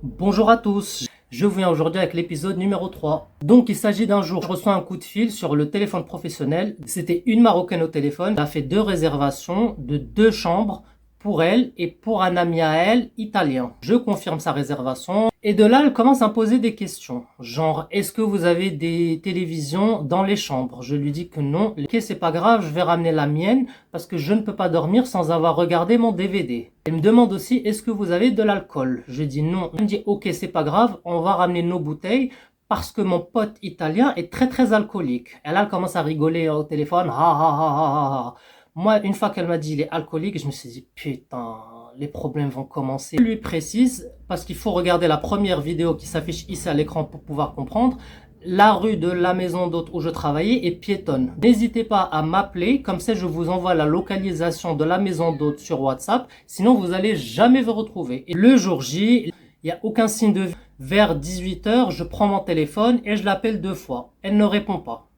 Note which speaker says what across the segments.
Speaker 1: Bonjour à tous, je viens aujourd'hui avec l'épisode numéro 3. Donc il s'agit d'un jour, je reçois un coup de fil sur le téléphone professionnel. C'était une Marocaine au téléphone, elle a fait 2 réservations de 2 chambres pour elle et pour un ami à elle, italien. Je confirme sa réservation et de là elle commence à me poser des questions. Genre, est-ce que vous avez des télévisions dans les chambres? Je lui dis que non. Ok, c'est pas grave, je vais ramener la mienne parce que je ne peux pas dormir sans avoir regardé mon DVD. Elle me demande aussi, est-ce que vous avez de l'alcool? Je dis non. Elle me dit, ok, c'est pas grave, on va ramener nos bouteilles parce que mon pote italien est très très alcoolique. Et là, elle commence à rigoler au téléphone. Ha ha ha ha ha. Moi, une fois qu'elle m'a dit il est alcoolique, je me suis dit, putain, les problèmes vont commencer. Je lui précise, parce qu'il faut regarder la première vidéo qui s'affiche ici à l'écran pour pouvoir comprendre. La rue de la maison d'hôte où je travaillais est piétonne. N'hésitez pas à m'appeler, comme ça je vous envoie la localisation de la maison d'hôte sur WhatsApp, sinon vous allez jamais vous retrouver. Et le jour J, il n'y a aucun signe de vie. Vers 18h, je prends mon téléphone et je l'appelle 2 fois. Elle ne répond pas.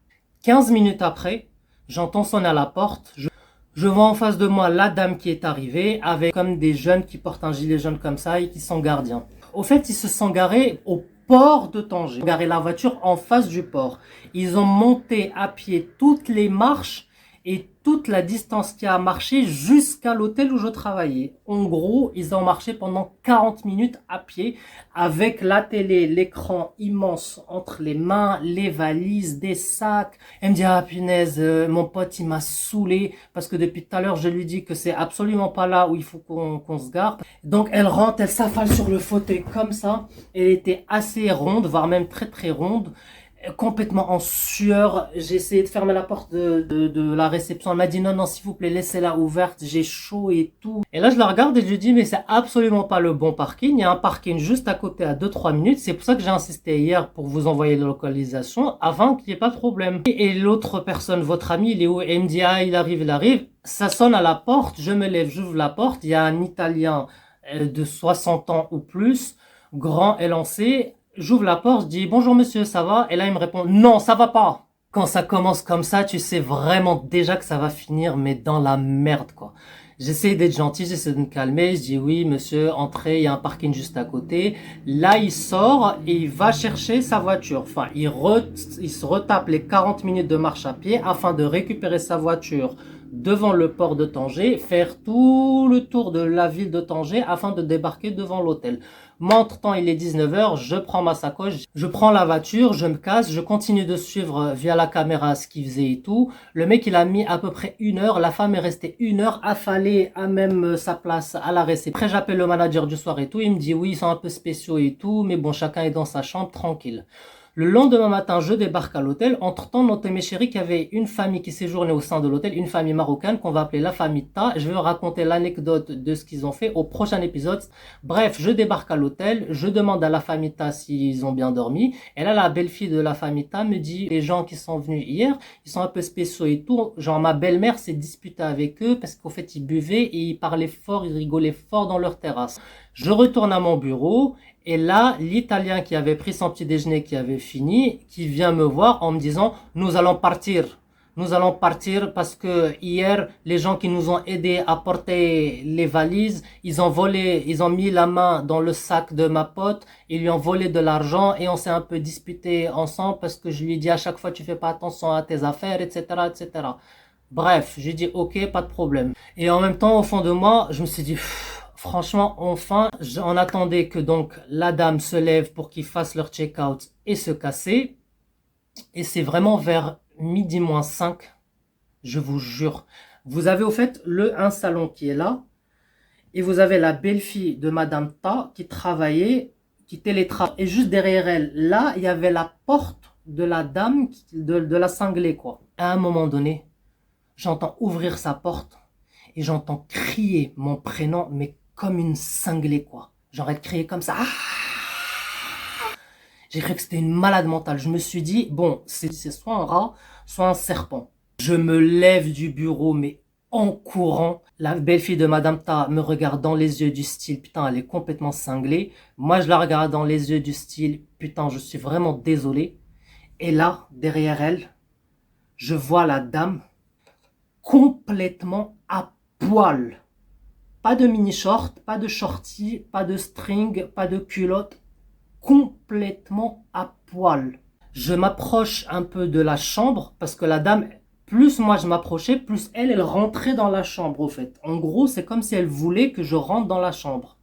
Speaker 1: 15 minutes après, j'entends sonner à la porte. Je vois en face de moi la dame qui est arrivée avec comme des jeunes qui portent un gilet jaune comme ça et qui sont gardiens. Au fait, ils se sont garés au port de Tanger. Ils ont garé la voiture en face du port. Ils ont monté à pied toutes les marches et toute la distance qu'il y a à marcher jusqu'à l'hôtel où je travaillais. En gros, ils ont marché pendant 40 minutes à pied avec la télé, l'écran immense entre les mains, les valises, des sacs. Elle me dit, ah punaise, mon pote il m'a saoulé parce que depuis tout à l'heure je lui dis que c'est absolument pas là où il faut qu'on se gare. Donc elle rentre, elle s'affale sur le fauteuil comme ça. Elle était assez ronde, voire même très très ronde, complètement en sueur. J'ai essayé de fermer la porte de la réception. Elle m'a dit non, non, s'il vous plaît, laissez-la ouverte, j'ai chaud et tout. Et là, je la regarde et je lui dis, mais c'est absolument pas le bon parking. Il y a un parking juste à côté à 2-3 minutes. C'est pour ça que j'ai insisté hier pour vous envoyer la localisation avant qu'il n'y ait pas de problème. Et l'autre personne, votre ami, il est où? Elle me dit, ah, il arrive, il arrive. Ça sonne à la porte. Je me lève, j'ouvre la porte. Il y a un Italien de 60 ans ou plus, grand élancé. J'ouvre la porte, je dis bonjour monsieur, ça va? Et là il me répond non, ça va pas. Quand ça commence comme ça, tu sais vraiment déjà que ça va finir, mais dans la merde quoi. J'essaie d'être gentil, j'essaie de me calmer, je dis oui monsieur, entrez, il y a un parking juste à côté. Là il sort et il va chercher sa voiture. Enfin, il se retape les 40 minutes de marche à pied afin de récupérer sa voiture devant le port de Tanger, faire tout le tour de la ville de Tanger afin de débarquer devant l'hôtel. Moi, entre-temps, il est 19h, je prends ma sacoche, je prends la voiture, je me casse, je continue de suivre via la caméra ce qu'il faisait et tout. Le mec, il a mis à peu près 1 heure, la femme est restée 1 heure affalée à même sa place à la réception. Après, j'appelle le manager du soir et tout, il me dit oui, ils sont un peu spéciaux et tout, mais bon, chacun est dans sa chambre, tranquille. Le lendemain matin, je débarque à l'hôtel. Entre-temps, notez mes chéris qu'il y avait une famille qui séjournait au sein de l'hôtel, une famille marocaine qu'on va appeler la famille Ta. Je vais vous raconter l'anecdote de ce qu'ils ont fait au prochain épisode. Bref, je débarque à l'hôtel, je demande à la famille Ta s'ils ont bien dormi. Et là, la belle-fille de la famille Ta me dit, les gens qui sont venus hier, ils sont un peu spéciaux et tout. Genre, ma belle-mère s'est disputée avec eux parce qu'en fait, ils buvaient et ils parlaient fort, ils rigolaient fort dans leur terrasse. Je retourne à mon bureau. Et là, l'Italien qui avait pris son petit déjeuner, qui avait fini, qui vient me voir en me disant, nous allons partir. Nous allons partir parce que hier, les gens qui nous ont aidés à porter les valises, ils ont volé, ils ont mis la main dans le sac de ma pote, ils lui ont volé de l'argent et on s'est un peu disputé ensemble parce que je lui ai dit à chaque fois, tu fais pas attention à tes affaires, etc., etc. Bref, j'ai dit, ok, pas de problème. Et en même temps, au fond de moi, je me suis dit, franchement, enfin, on attendait que donc la dame se lève pour qu'ils fassent leur check-out et se casser. Et c'est vraiment vers midi moins 5, je vous jure. Vous avez au fait un salon qui est là. Et vous avez la belle-fille de Madame Ta qui travaillait, qui télétravaillait. Et juste derrière elle, là, il y avait la porte de la dame, de la cinglée, quoi. À un moment donné, j'entends ouvrir sa porte et j'entends crier mon prénom, mais comme une cinglée, quoi. Genre, elle criait comme ça. Ah, j'ai cru que c'était une malade mentale. Je me suis dit, bon, c'est soit un rat, soit un serpent. Je me lève du bureau, mais en courant. La belle-fille de Madame Ta me regarde dans les yeux du style, putain, elle est complètement cinglée. Moi, je la regarde dans les yeux du style, putain, je suis vraiment désolé. Et là, derrière elle, je vois la dame complètement à poil. Pas de mini-short, pas de shorty, pas de string, pas de culotte. Complètement à poil. Je m'approche un peu de la chambre parce que la dame, plus moi je m'approchais, plus elle rentrait dans la chambre au fait. En gros, c'est comme si elle voulait que je rentre dans la chambre.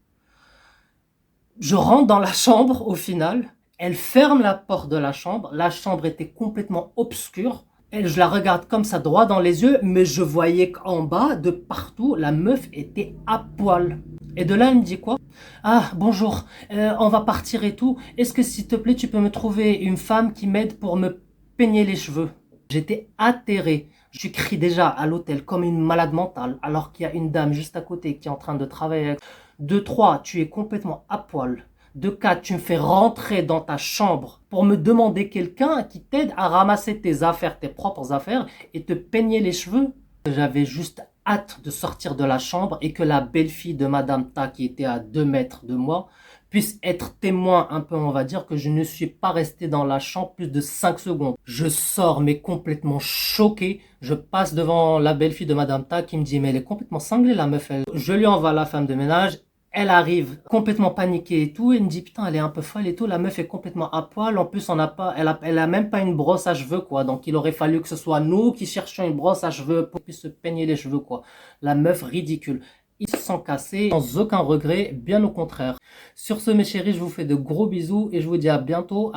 Speaker 1: Je rentre dans la chambre au final. Elle ferme la porte de la chambre. La chambre était complètement obscure. Et je la regarde comme ça droit dans les yeux, mais je voyais qu'en bas, de partout, la meuf était à poil. Et de là, elle me dit quoi? Ah, bonjour, on va partir et tout. Est-ce que s'il te plaît, tu peux me trouver une femme qui m'aide pour me peigner les cheveux? J'étais atterré. Je crie déjà à l'hôtel comme une malade mentale, alors qu'il y a une dame juste à côté qui est en train de travailler avec. De 3, tu es complètement à poil. De 4, tu me fais rentrer dans ta chambre pour me demander quelqu'un qui t'aide à ramasser tes affaires, tes propres affaires, et te peigner les cheveux. J'avais juste hâte de sortir de la chambre et que la belle-fille de Madame Ta, qui était à 2 mètres de moi, puisse être témoin un peu, on va dire, que je ne suis pas resté dans la chambre plus de 5 secondes. Je sors, mais complètement choqué. Je passe devant la belle-fille de Madame Ta qui me dit, mais elle est complètement cinglée, la meuf. Elle. Je lui envoie la femme de ménage. Elle arrive complètement paniquée et tout. Elle me dit, putain, elle est un peu folle et tout. La meuf est complètement à poil. En plus, elle a même pas une brosse à cheveux, quoi. Donc, il aurait fallu que ce soit nous qui cherchions une brosse à cheveux pour qu'elle puisse se peigner les cheveux, quoi. La meuf ridicule. Ils se sont cassés sans aucun regret, bien au contraire. Sur ce, mes chéris, je vous fais de gros bisous et je vous dis à bientôt.